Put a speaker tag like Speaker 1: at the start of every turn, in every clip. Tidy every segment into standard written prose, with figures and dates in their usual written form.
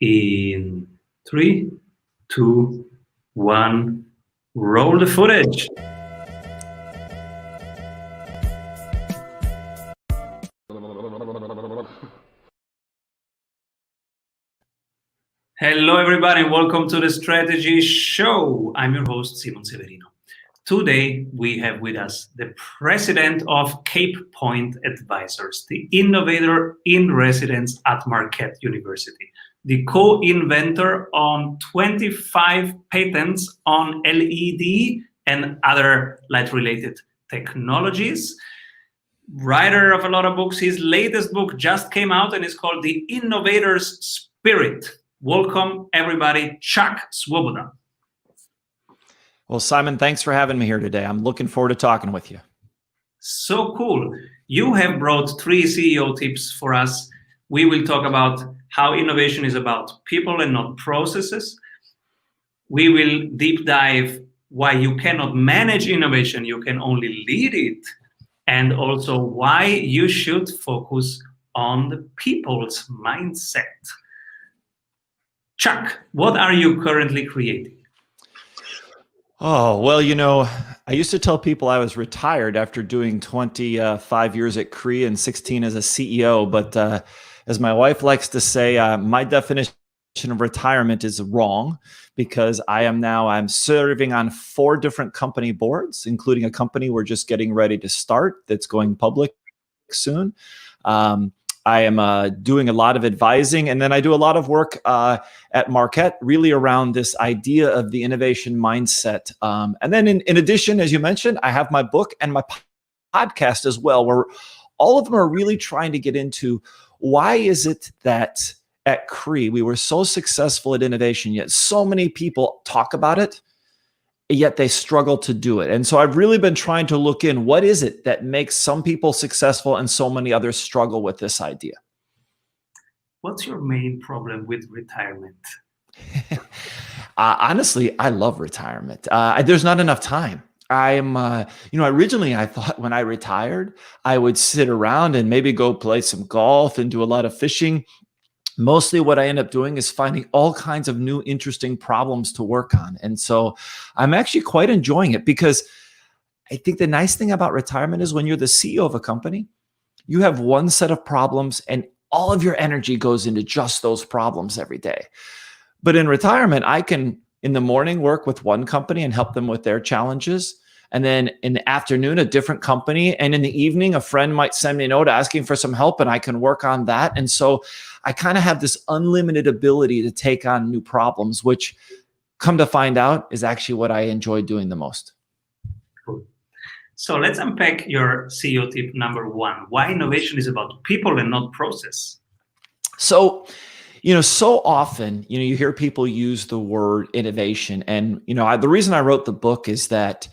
Speaker 1: In 3, 2, 1, roll the footage. Hello, everybody. Welcome to the Strategy Show. I'm your host, Simon Severino. Today, we have with us the president of Cape Point Advisors, the Innovator-in-residence at Marquette University, the co-inventor on 25 patents on LED and other light-related technologies, writer of a lot of books. His latest book just came out and is called The Innovator's Spirit. Welcome, everybody, Chuck Swoboda.
Speaker 2: Well, Simon, thanks for having me here today. I'm looking forward to talking with you.
Speaker 1: So cool. You have brought 3 CEO tips for us. We will talk about how innovation is about people and not processes. We will deep dive why you cannot manage innovation, you can only lead it, and also why you should focus on the people's mindset. Chuck, what are you currently creating?
Speaker 2: Oh, well, I used to tell people I was retired after doing 25 years at Cree and 16 as a CEO. But as my wife likes to say, my definition of retirement is wrong because I'm serving on 4 different company boards, including a company we're just getting ready to start that's going public soon. I am doing a lot of advising, and then I do a lot of work at Marquette, really around this idea of the innovation mindset. And then in addition, as you mentioned, I have my book and my podcast as well, where all of them are really trying to get into why is it that at Cree we were so successful at innovation, yet so many people talk about it, yet they struggle to do it. And so I've really been trying to look in, what is it that makes some people successful and so many others struggle with this idea?
Speaker 1: What's your main problem with retirement?
Speaker 2: Honestly, I love retirement. There's not enough time. Originally I thought when I retired, I would sit around and maybe go play some golf and do a lot of fishing. Mostly what I end up doing is finding all kinds of new, interesting problems to work on. And so I'm actually quite enjoying it because I think the nice thing about retirement is when you're the CEO of a company, you have one set of problems and all of your energy goes into just those problems every day. But in retirement, I can, in the morning, work with one company and help them with their challenges. And then in the afternoon, a different company. And in the evening, a friend might send me a note asking for some help and I can work on that. And so I kind of have this unlimited ability to take on new problems, which come to find out is actually what I enjoy doing the most.
Speaker 1: Cool. So let's unpack your CEO tip number 1. Why innovation is about people and not process.
Speaker 2: So, so often, you hear people use the word innovation. And, the reason I wrote the book is that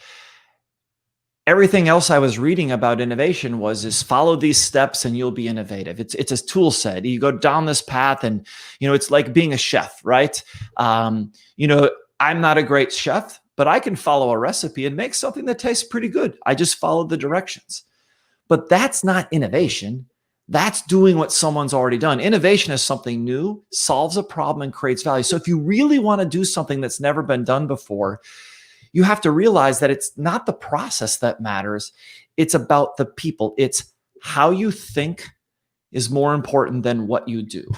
Speaker 2: everything else I was reading about innovation is follow these steps and you'll be innovative. It's a tool set. You go down this path and, it's like being a chef, right? I'm not a great chef, but I can follow a recipe and make something that tastes pretty good. I just followed the directions. But that's not innovation. That's doing what someone's already done. Innovation is something new, solves a problem and creates value. So if you really want to do something that's never been done before, you have to realize that it's not the process that matters. It's about the people. It's how you think is more important than what you do.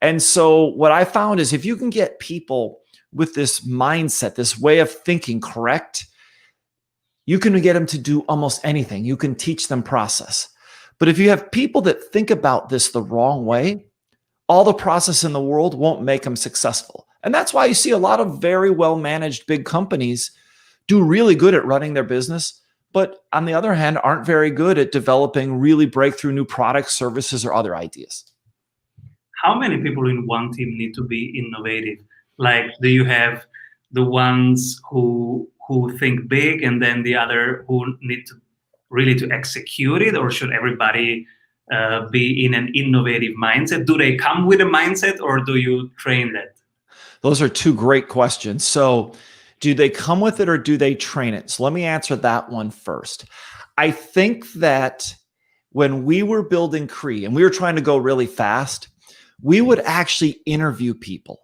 Speaker 2: And so what I found is if you can get people with this mindset, this way of thinking correct, you can get them to do almost anything. You can teach them process. But if you have people that think about this the wrong way, all the process in the world won't make them successful. And that's why you see a lot of very well-managed big companies do really good at running their business, but on the other hand, aren't very good at developing really breakthrough new products, services, or other ideas.
Speaker 1: How many people in one team need to be innovative? Like, do you have the ones who think big and then the other who need to really to execute it? Or should everybody be in an innovative mindset? Do they come with a mindset or do you train that?
Speaker 2: Those are 2 great questions. So do they come with it or do they train it? So let me answer that one first. I think that when we were building Cree and we were trying to go really fast, we would actually interview people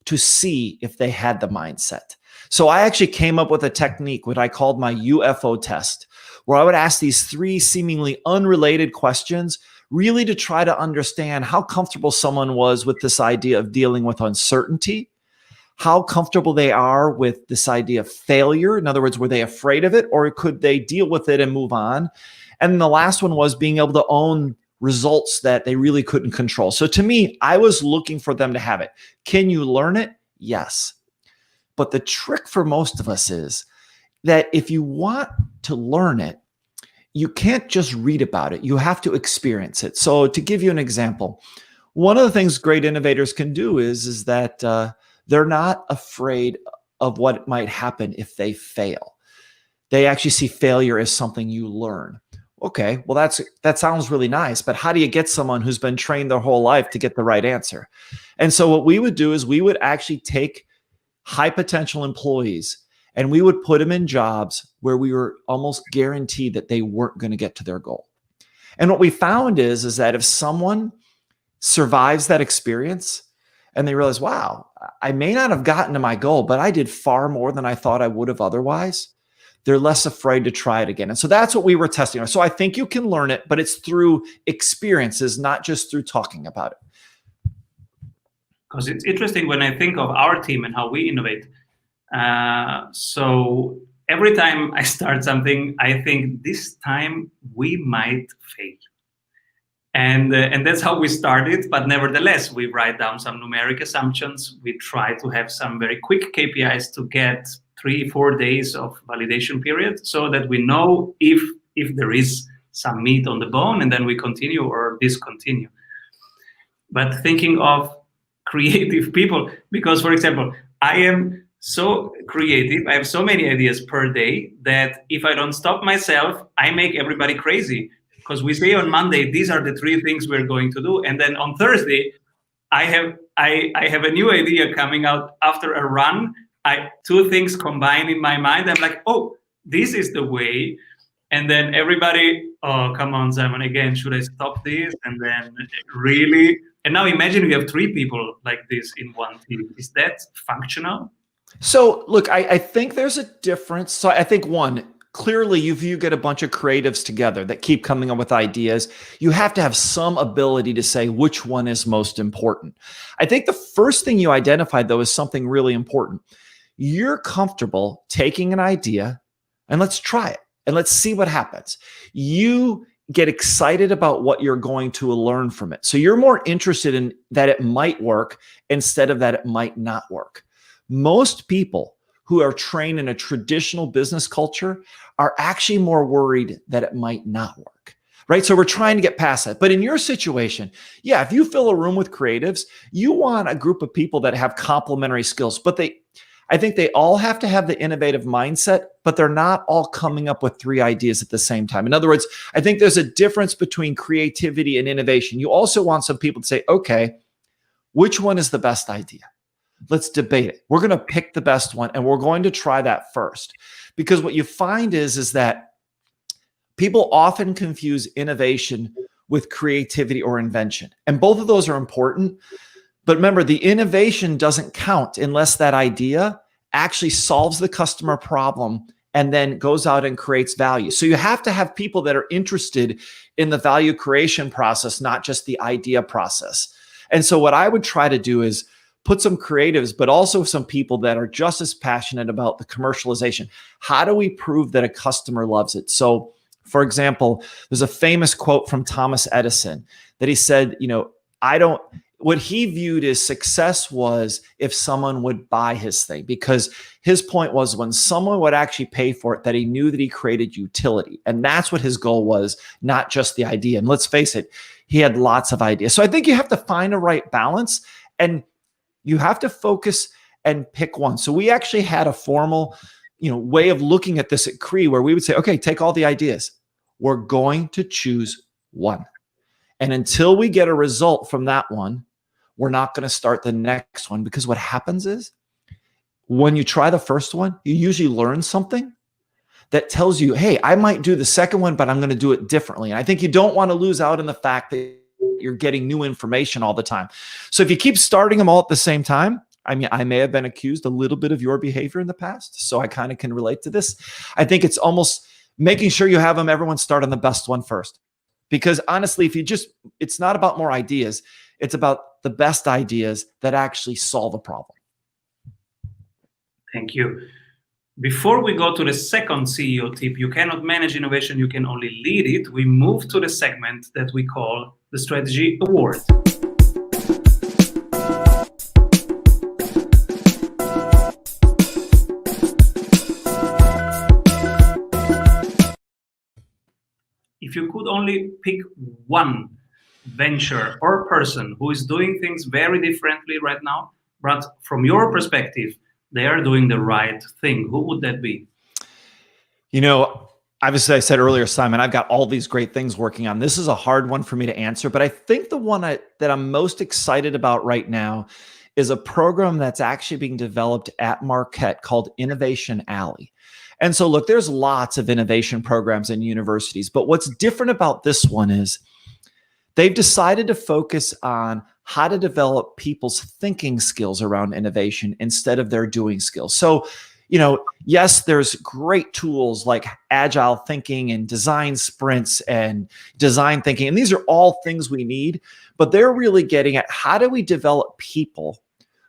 Speaker 2: to see if they had the mindset. So I actually came up with a technique, what I called my UFO test, where I would ask these 3 seemingly unrelated questions, really to try to understand how comfortable someone was with this idea of dealing with uncertainty, how comfortable they are with this idea of failure. In other words, were they afraid of it, or could they deal with it and move on? And the last one was being able to own results that they really couldn't control. So to me, I was looking for them to have it. Can you learn it? Yes. But the trick for most of us is that if you want to learn it, you can't just read about it. You have to experience it. So to give you an example, one of the things great innovators can do is that they're not afraid of what might happen if they fail. They actually see failure as something you learn. Okay, well, that sounds really nice, but how do you get someone who's been trained their whole life to get the right answer? And so what we would do is we would actually take high potential employees and we would put them in jobs where we were almost guaranteed that they weren't going to get to their goal. And what we found is that if someone survives that experience and they realize, wow, I may not have gotten to my goal, but I did far more than I thought I would have otherwise, they're less afraid to try it again. And so that's what we were testing. So I think you can learn it, but it's through experiences, not just through talking about it.
Speaker 1: Because it's interesting when I think of our team and how we innovate. So every time I start something, I think this time we might fail. And that's how we started. But nevertheless, we write down some numeric assumptions. We try to have some very quick KPIs to get 3-4 days of validation period so that we know if there is some meat on the bone, and then we continue or discontinue. But thinking of creative people, because, for example, I am so creative, I have so many ideas per day that if I don't stop myself, I make everybody crazy. Because we say on Monday, these are the 3 things we're going to do. And then on Thursday, I have a new idea coming out after a run. 2 things combine in my mind. I'm like, oh, this is the way. And then everybody, oh, come on, Simon, again, should I stop this? And then really, and now imagine we have 3 people like this in one team. Is that functional?
Speaker 2: So look, I think there's a difference. So I think clearly if you get a bunch of creatives together that keep coming up with ideas, you have to have some ability to say which one is most important. I think the first thing you identified, though, is something really important. You're comfortable taking an idea and let's try it and let's see what happens. You get excited about what you're going to learn from it. So you're more interested in that it might work instead of that it might not work. Most people who are trained in a traditional business culture are actually more worried that it might not work, right? So we're trying to get past that. But in your situation, yeah, if you fill a room with creatives, you want a group of people that have complementary skills, but I think they all have to have the innovative mindset, but they're not all coming up with 3 ideas at the same time. In other words, I think there's a difference between creativity and innovation. You also want some people to say, okay, which one is the best idea? Let's debate it. We're going to pick the best one and we're going to try that first. Because what you find is that people often confuse innovation with creativity or invention. And both of those are important. But remember, the innovation doesn't count unless that idea actually solves the customer problem and then goes out and creates value. So you have to have people that are interested in the value creation process, not just the idea process. And so what I would try to do is put some creatives, but also some people that are just as passionate about the commercialization. How do we prove that a customer loves it? So, for example, there's a famous quote from Thomas Edison that he said, what he viewed as success was if someone would buy his thing, because his point was when someone would actually pay for it, that he knew that he created utility. And that's what his goal was, not just the idea. And let's face it, he had lots of ideas. So I think you have to find a right balance and you have to focus and pick one. So we actually had a formal, way of looking at this at Cree where we would say, okay, take all the ideas. We're going to choose one. And until we get a result from that one, we're not going to start the next one, because what happens is when you try the first one, you usually learn something that tells you, hey, I might do the second one, but I'm going to do it differently. And I think you don't want to lose out on the fact that you're getting new information all the time. So if you keep starting them all at the same time, I mean, I may have been accused a little bit of your behavior in the past, so I kind of can relate to this. I think it's almost making sure you have them, everyone start on the best one first. Because honestly, if you just, it's not about more ideas, it's about the best ideas that actually solve a problem.
Speaker 1: Thank you. Before we go to the second CEO tip, you cannot manage innovation, you can only lead it. We move to the segment that we call the Strategy Award. If you could only pick one venture or person who is doing things very differently right now, but from your perspective, they are doing the right thing, who would that be?
Speaker 2: You know, obviously I said earlier, Simon, I've got all these great things working on. This is a hard one for me to answer, but I think the one that I'm most excited about right now is a program that's actually being developed at Marquette called Innovation Alley. And so look, there's lots of innovation programs in universities, but what's different about this one is they've decided to focus on how to develop people's thinking skills around innovation instead of their doing skills. So, you know, yes, there's great tools like agile thinking and design sprints and design thinking, and these are all things we need, but they're really getting at how do we develop people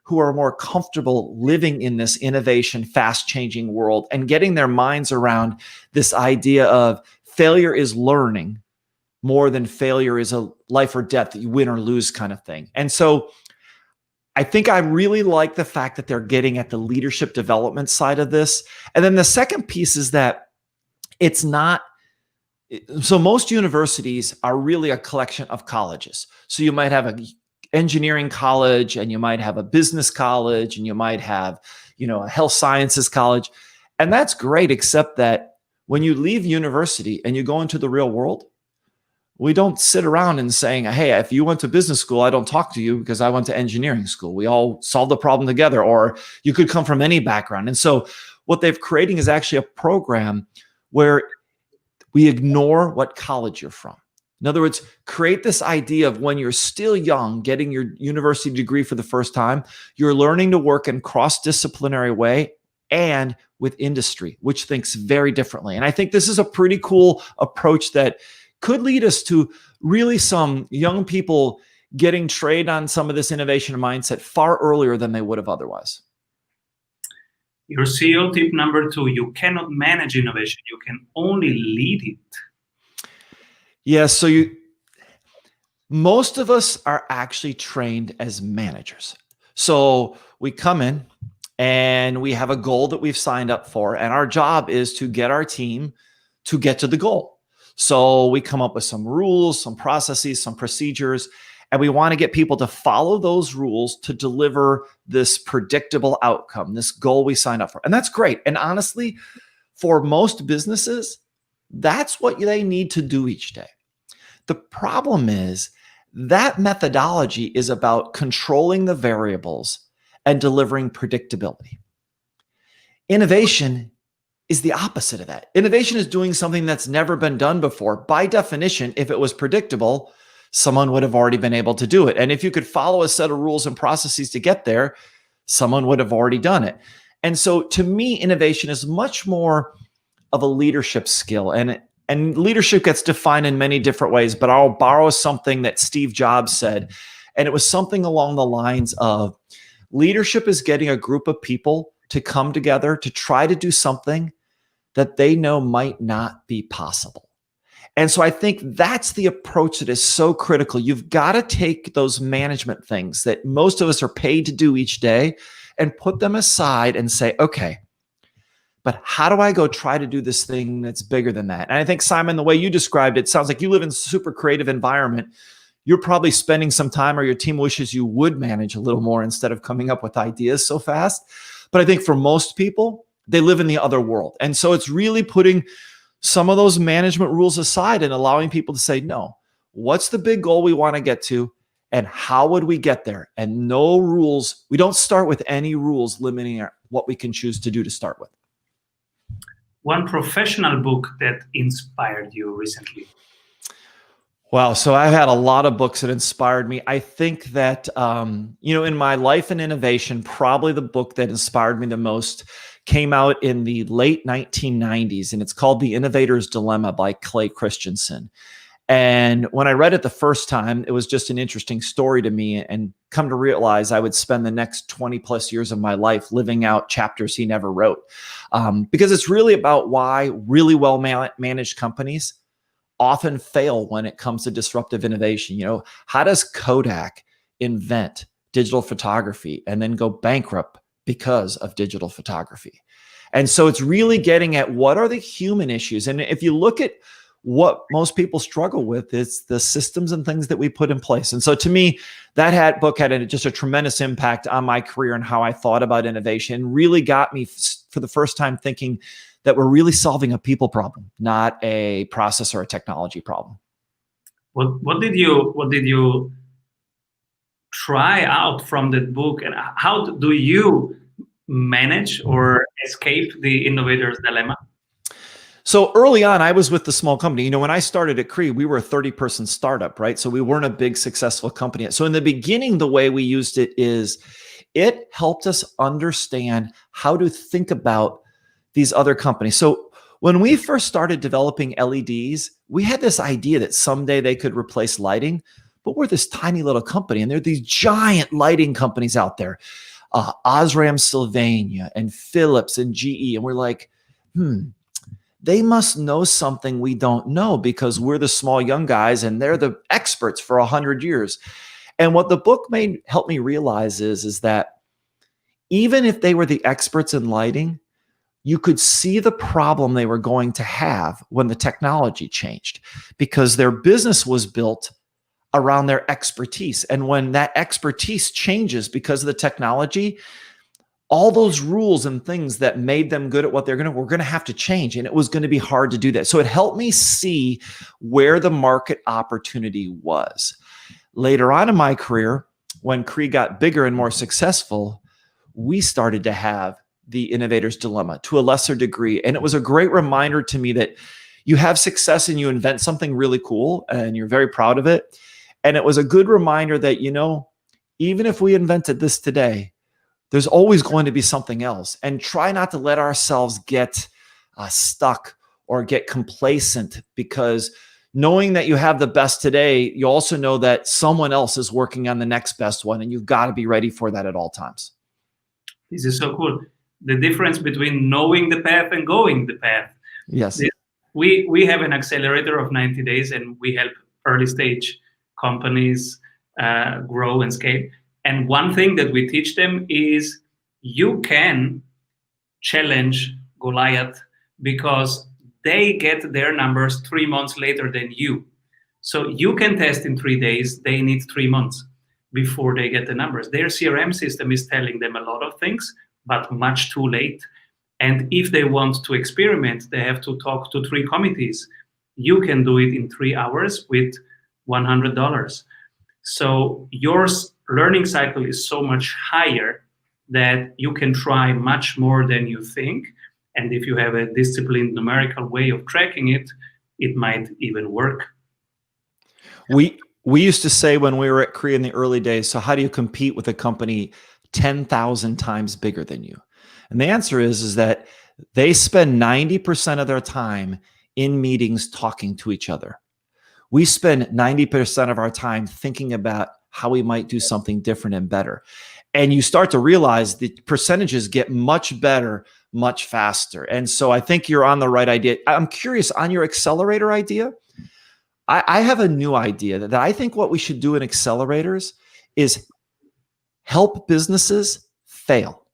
Speaker 2: who are more comfortable living in this innovation, fast-changing world and getting their minds around this idea of failure is learning more than failure is a life or death that you win or lose kind of thing. And so I think I really like the fact that they're getting at the leadership development side of this. And then the second piece is that it's not, so most universities are really a collection of colleges. So you might have an engineering college and you might have a business college and you might have, you know, a health sciences college. And that's great, except that when you leave university and you go into the real world, we don't sit around and saying, hey, if you went to business school, I don't talk to you because I went to engineering school. We all solve the problem together, or you could come from any background. And so what they've creating is actually a program where we ignore what college you're from. In other words, create this idea of when you're still young, getting your university degree for the first time, you're learning to work in cross-disciplinary way and with industry, which thinks very differently. And I think this is a pretty cool approach that could lead us to really some young people getting trained on some of this innovation mindset far earlier than they would have otherwise.
Speaker 1: Your CEO tip number 2, you cannot manage innovation, you can only lead it.
Speaker 2: Yeah, so most of us are actually trained as managers. So we come in and we have a goal that we've signed up for, and our job is to get our team to get to the goal. So we come up with some rules, some processes, some procedures, and we want to get people to follow those rules to deliver this predictable outcome, this goal we signed up for. And that's great. And honestly, for most businesses, that's what they need to do each day. The problem is that methodology is about controlling the variables and delivering predictability. Innovation is the opposite of that. Innovation is doing something that's never been done before. By definition, if it was predictable, someone would have already been able to do it. And if you could follow a set of rules and processes to get there, someone would have already done it. And so to me, innovation is much more of a leadership skill. And leadership gets defined in many different ways, but I'll borrow something that Steve Jobs said. And it was something along the lines of leadership is getting a group of people to come together to try to do something that they know might not be possible. And so I think that's the approach that is so critical. You've got to take those management things that most of us are paid to do each day and put them aside and say, okay, but how do I go try to do this thing that's bigger than that? And I think, Simon, the way you described it, sounds like you live in a super creative environment. You're probably spending some time, or your team wishes you would manage a little more instead of coming up with ideas so fast. But I think for most people, they live in the other world. And so it's really putting some of those management rules aside and allowing people to say, no, what's the big goal we want to get to? And how would we get there? And no rules. We don't start with any rules limiting what we can choose to do to start with.
Speaker 1: One professional book that inspired you recently?
Speaker 2: Wow. So I've had a lot of books that inspired me. I think that, in my life and innovation, probably the book that inspired me the most came out in the late 1990s, and it's called The Innovator's Dilemma by Clay Christensen. And when I read it the first time, it was just an interesting story to me, and come to realize I would spend the next 20 plus years of my life living out chapters he never wrote. Because it's really about why really well managed companies often fail when it comes to disruptive innovation. How does Kodak invent digital photography and then go bankrupt because of digital photography? And so it's really getting at what are the human issues. And if you look at what most people struggle with, it's the systems and things that we put in place. And so to me, that book had just a tremendous impact on my career and how I thought about innovation. Really got me for the first time thinking that we're really solving a people problem, not a process or a technology problem.
Speaker 1: What did you try out from that book, and how do you manage or escape the innovator's dilemma?
Speaker 2: So early on, I was with the small company. When I started at Cree, we were a 30-person startup, right? So we weren't a big successful company. So in the beginning, the way we used it is it helped us understand how to think about these other companies. So when we first started developing LEDs, we had this idea that someday they could replace lighting, but we're this tiny little company, and there are these giant lighting companies out there, Osram Sylvania and Philips and GE. And we're like, they must know something we don't know, because we're the small young guys and they're the experts for 100 years. And what the book helped me realize is that even if they were the experts in lighting, you could see the problem they were going to have when the technology changed, because their business was built around their expertise. And when that expertise changes because of the technology, all those rules and things that made them good at what we're going to have to change. And it was going to be hard to do that. So it helped me see where the market opportunity was. Later on in my career, when Cree got bigger and more successful, we started to have the innovator's dilemma to a lesser degree. And it was a great reminder to me that you have success and you invent something really cool and you're very proud of it. And it was a good reminder that, even if we invented this today, there's always going to be something else. And try not to let ourselves get stuck or get complacent, because knowing that you have the best today, you also know that someone else is working on the next best one, and you've got to be ready for that at all times.
Speaker 1: This is so cool. The difference between knowing the path and going the path.
Speaker 2: Yes.
Speaker 1: We have an accelerator of 90 days, and we help early stage companies grow and scale. And one thing that we teach them is you can challenge Goliath, because they get their numbers 3 months later than you. So you can test in 3 days. They need 3 months before they get the numbers. Their CRM system is telling them a lot of things, but much too late. And if they want to experiment, they have to talk to 3 committees. You can do it in 3 hours with $100. So your learning cycle is so much higher that you can try much more than you think. And if you have a disciplined numerical way of tracking it, it might even work.
Speaker 2: We used to say when we were at Cree in the early days, so how do you compete with a company 10,000 times bigger than you? And the answer is that they spend 90% of their time in meetings talking to each other. We spend 90% of our time thinking about how we might do something different and better. And you start to realize the percentages get much better, much faster. And so I think you're on the right idea. I'm curious, on your accelerator idea, I have a new idea that I think what we should do in accelerators is help businesses fail.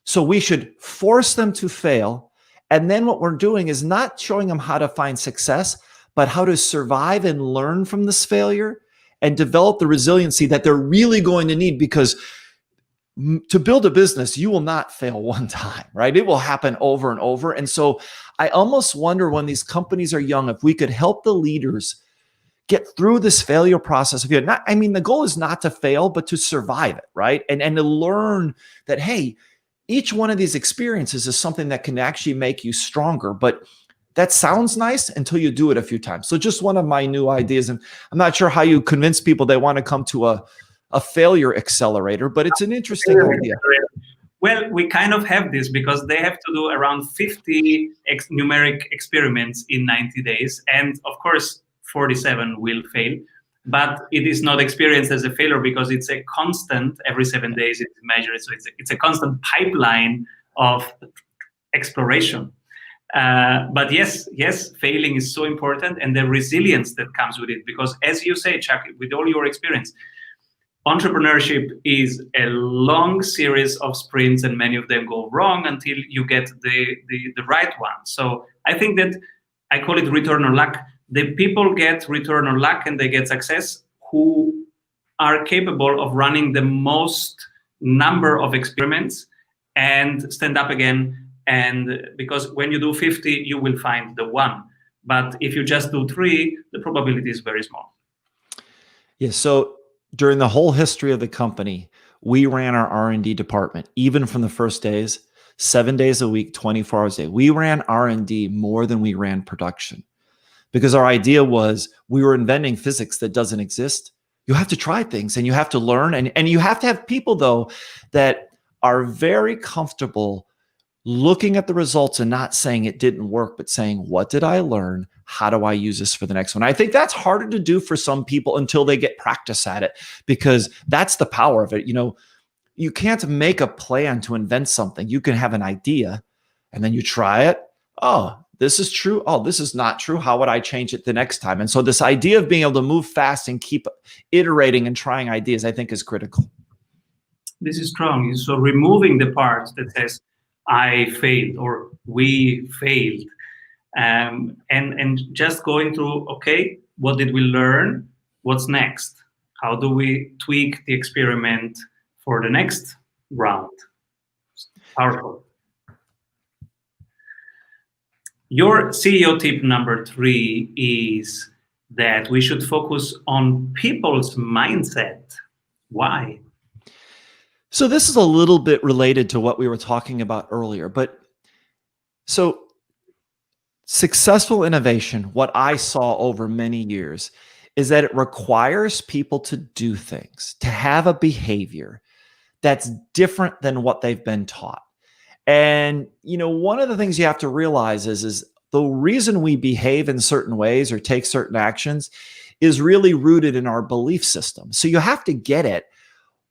Speaker 2: So we should force them to fail. And then what we're doing is not showing them how to find success, but how to survive and learn from this failure and develop the resiliency that they're really going to need, because to build a business, you will not fail one time, right? It will happen over and over. And so I almost wonder, when these companies are young, if we could help the leaders get through this failure process. The goal is not to fail, but to survive it, right? And to learn that, hey, each one of these experiences is something that can actually make you stronger. But that sounds nice until you do it a few times. So just one of my new ideas, and I'm not sure how you convince people they want to come to a failure accelerator, but it's an interesting idea.
Speaker 1: Well, we kind of have this because they have to do around 50 numeric experiments in 90 days. And of course, 47 will fail. But it is not experienced as a failure because it's a constant. Every 7 days it's measured. So it's a constant pipeline of exploration. But yes, failing is so important, and the resilience that comes with it. Because as you say, Chuck, with all your experience, entrepreneurship is a long series of sprints, and many of them go wrong until you get the right one. So I think that I call it return on luck. The people get return on luck and they get success who are capable of running the most number of experiments and stand up again. And because when you do 50, you will find the one. But if you just do 3, the probability is very small.
Speaker 2: Yeah. So during the whole history of the company, we ran our R&D department, even from the first days, 7 days a week, 24 hours a day. We ran R&D more than we ran production because our idea was we were inventing physics that doesn't exist. You have to try things and you have to learn. And you have to have people, though, that are very comfortable looking at the results and not saying it didn't work, but saying, what did I learn? How do I use this for the next one? I think that's harder to do for some people until they get practice at it, because that's the power of it. You know, you can't make a plan to invent something. You can have an idea and then you try it. Oh, this is true. Oh, this is not true. How would I change it the next time? And so this idea of being able to move fast and keep iterating and trying ideas, I think, is critical.
Speaker 1: This is strong. So removing the part that says, I failed or we failed, and just going through, okay, what did we learn? What's next? How do we tweak the experiment for the next round? Powerful. Your CEO tip number 3 is that we should focus on people's mindset. Why?
Speaker 2: So this is a little bit related to what we were talking about earlier, but so successful innovation, what I saw over many years, is that it requires people to do things, to have a behavior that's different than what they've been taught. And, you know, one of the things you have to realize is the reason we behave in certain ways or take certain actions is really rooted in our belief system. So you have to get it.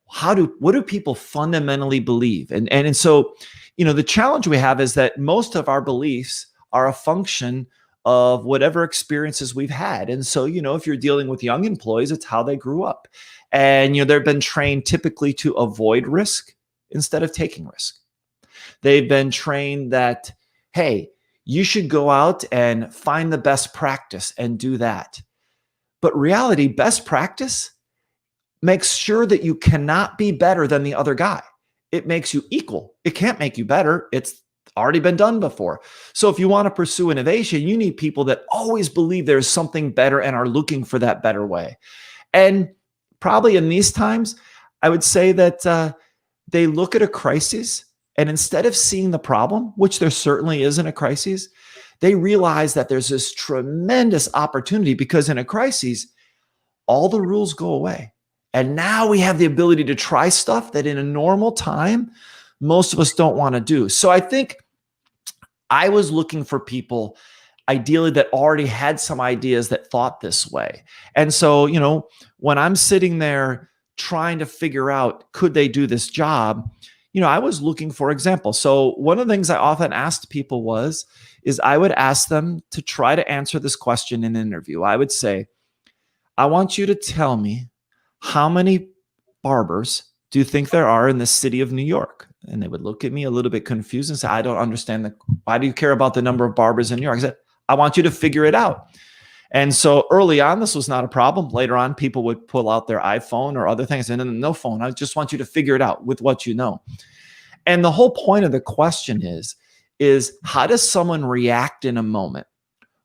Speaker 2: What do people fundamentally believe? And so, you know, the challenge we have is that most of our beliefs are a function of whatever experiences we've had. And so, you know, if you're dealing with young employees, it's how they grew up. And, you know, they've been trained typically to avoid risk instead of taking risk. They've been trained that, hey, you should go out and find the best practice and do that. But reality, best practice makes sure that you cannot be better than the other guy. It makes you equal. It can't make you better. It's already been done before. So if you want to pursue innovation, you need people that always believe there's something better and are looking for that better way. And probably in these times, I would say that they look at a crisis, and instead of seeing the problem, which there certainly is in a crisis, they realize that there's this tremendous opportunity, because in a crisis, all the rules go away. And now we have the ability to try stuff that in a normal time, most of us don't want to do. So I think I was looking for people ideally that already had some ideas that thought this way. And so, you know, when I'm sitting there trying to figure out, could they do this job? You know, I was looking for examples. So one of the things I often asked people is I would ask them to try to answer this question in an interview. I would say, I want you to tell me, how many barbers do you think there are in the city of New York? And they would look at me a little bit confused and say, I don't understand. Why do you care about the number of barbers in New York? I said, I want you to figure it out. And so early on, this was not a problem. Later on, people would pull out their iPhone or other things and no phone. I just want you to figure it out with what you know. And the whole point of the question is how does someone react in a moment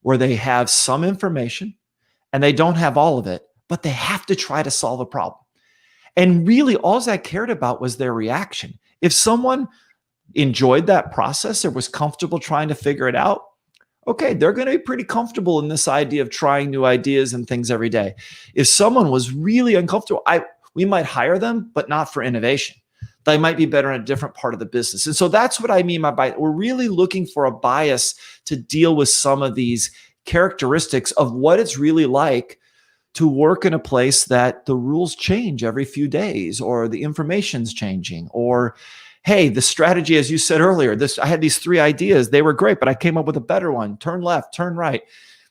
Speaker 2: where they have some information and they don't have all of it, but they have to try to solve a problem? And really, all I cared about was their reaction. If someone enjoyed that process or was comfortable trying to figure it out, Okay, they're going to be pretty comfortable in this idea of trying new ideas and things every day. If someone was really uncomfortable, we might hire them, but not for innovation. They might be better in a different part of the business. And so that's what I mean by bias. We're really looking for a bias to deal with some of these characteristics of what it's really like to work in a place that the rules change every few days, or the information's changing, or hey, the strategy, as you said earlier, I had these 3 ideas. They were great, but I came up with a better one. Turn left, turn right.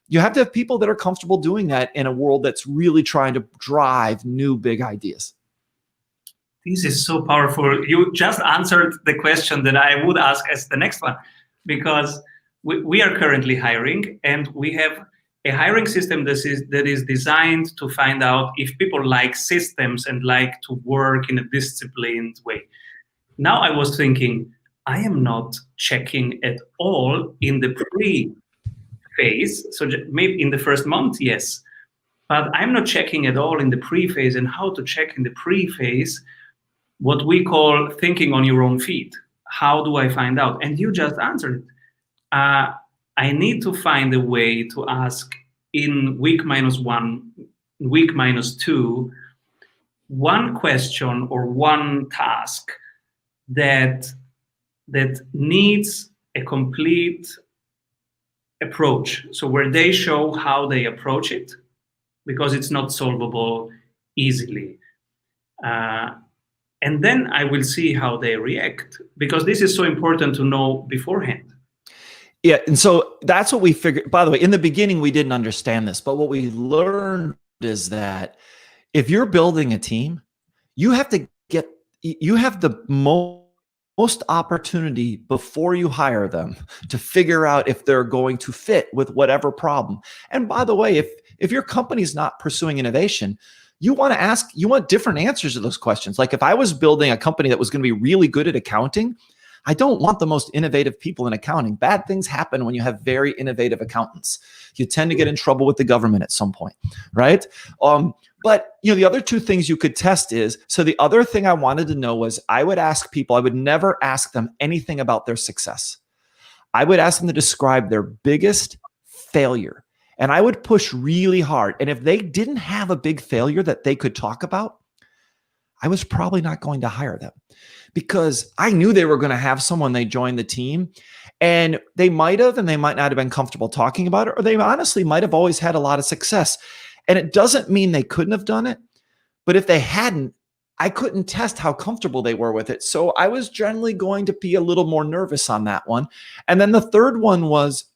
Speaker 2: You have to have people that are comfortable doing that in a world that's really trying to drive new big ideas.
Speaker 1: This is so powerful. You just answered the question that I would ask as the next one, because we are currently hiring, and we have a hiring system that is designed to find out if people like systems and like to work in a disciplined way. Now I was thinking, I am not checking at all in the pre-phase. So maybe in the first month, yes, but I'm not checking at all in the pre-phase. And how to check in the pre-phase, what we call thinking on your own feet. How do I find out? And you just answered it. I need to find a way to ask in week -1, week -2, one question or one task that needs a complete approach. So where they show how they approach it, because it's not solvable easily. And then I will see how they react, because this is so important to know beforehand.
Speaker 2: Yeah, and so that's what we figured. By the way, in the beginning, we didn't understand this, but what we learned is that if you're building a team, you have the most opportunity before you hire them to figure out if they're going to fit with whatever problem. And by the way, if your company's not pursuing innovation, you want different answers to those questions. Like if I was building a company that was going to be really good at accounting, I don't want the most innovative people in accounting. Bad things happen when you have very innovative accountants. You tend to get in trouble with the government at some point, right? But the other 2 things you could test is, so the other thing I wanted to know was, I would ask people, I would never ask them anything about their success. I would ask them to describe their biggest failure. And I would push really hard. And if they didn't have a big failure that they could talk about, I was probably not going to hire them, because I knew they were going to have someone, they joined the team, and they might have and they might not have been comfortable talking about it, or they honestly might have always had a lot of success. And it doesn't mean they couldn't have done it, but if they hadn't, I couldn't test how comfortable they were with it. So I was generally going to be a little more nervous on that one. And then the third one was,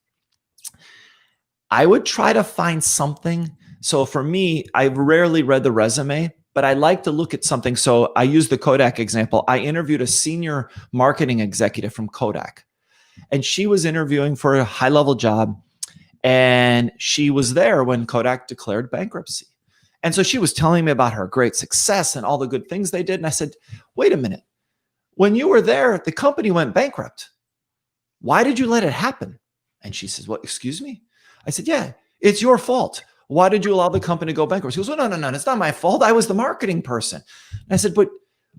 Speaker 2: I would try to find something. So for me, I've rarely read the resume, but I like to look at something. So I use the Kodak example. I interviewed a senior marketing executive from Kodak, and she was interviewing for a high-level job, and she was there when Kodak declared bankruptcy. And so she was telling me about her great success and all the good things they did. And I said, wait a minute. When you were there, the company went bankrupt. Why did you let it happen? And she says, what, excuse me? I said, yeah, it's your fault. Why did you allow the company to go bankrupt? She goes, well, no, it's not my fault. I was the marketing person. And I said, but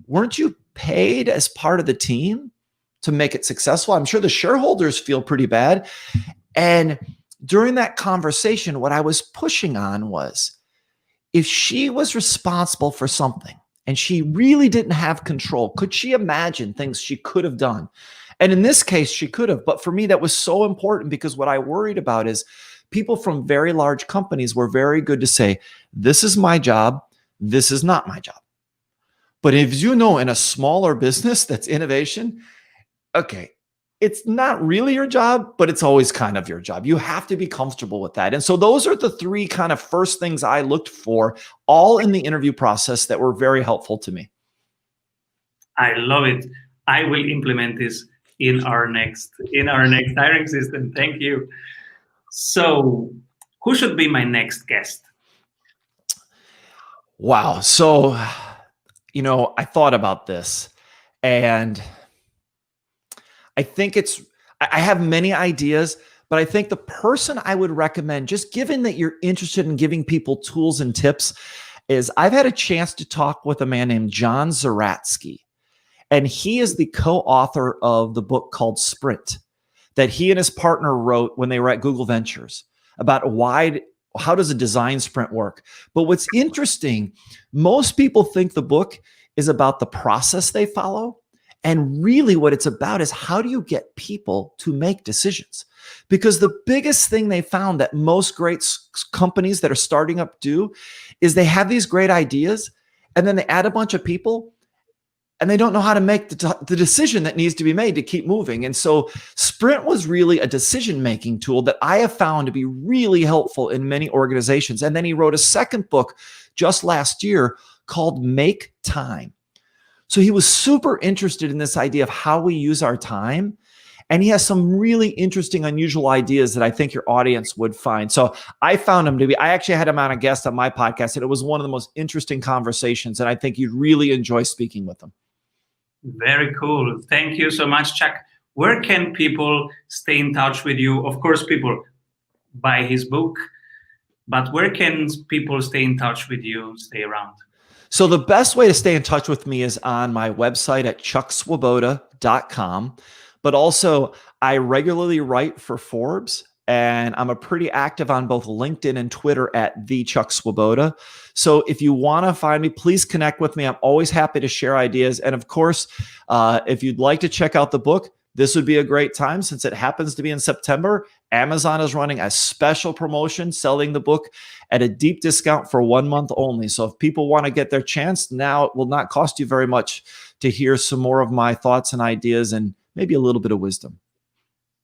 Speaker 2: weren't you paid as part of the team to make it successful? I'm sure the shareholders feel pretty bad. And during that conversation, what I was pushing on was, if she was responsible for something and she really didn't have control, could she imagine things she could have done? And in this case, she could have. But for me, that was so important, because what I worried about is people from very large companies were very good to say, this is my job, this is not my job. But if in a smaller business that's innovation, okay, it's not really your job, but it's always kind of your job. You have to be comfortable with that. And so those are the 3 kind of first things I looked for, all in the interview process, that were very helpful to me.
Speaker 1: I love it. I will implement this in our next hiring system. Thank you. So who should be my next guest?
Speaker 2: Wow. So, I thought about this, and I think I have many ideas, but I think the person I would recommend, just given that you're interested in giving people tools and tips, is I've had a chance to talk with a man named John Zeratsky, and he is the co-author of the book called Sprint. that he and his partner wrote when they were at Google Ventures about how does a design sprint work. But what's interesting, most people think the book is about the process they follow. And really what it's about is how do you get people to make decisions? Because the biggest thing they found that most great companies that are starting up do is they have these great ideas and then they add a bunch of people and they don't know how to make the decision that needs to be made to keep moving. And so Sprint was really a decision-making tool that I have found to be really helpful in many organizations. And then he wrote a second book just last year called Make Time. So he was super interested in this idea of how we use our time. And he has some really interesting, unusual ideas that I think your audience would find. So I found him to be, I actually had him on a guest on my podcast, and it was one of the most interesting conversations. And I think you'd really enjoy speaking with him.
Speaker 1: Very cool. Thank you so much, Chuck. Where can people stay in touch with you? Of course, people buy his book, but where can people stay in touch with you, stay around?
Speaker 2: So the best way to stay in touch with me is on my website at chuckswoboda.com. But also, I regularly write for Forbes, and I'm pretty active on both LinkedIn and Twitter at the Chuck Swoboda. So if you want to find me, please connect with me. I'm always happy to share ideas. And of course, if you'd like to check out the book, this would be a great time since it happens to be in September. Amazon is running a special promotion selling the book at a deep discount for 1 month only. So if people want to get their chance, now it will not cost you very much to hear some more of my thoughts and ideas and maybe a little bit of wisdom.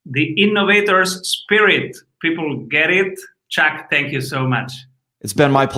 Speaker 1: The innovator's spirit. People get it. Chuck, thank you so much.
Speaker 2: It's been my pleasure.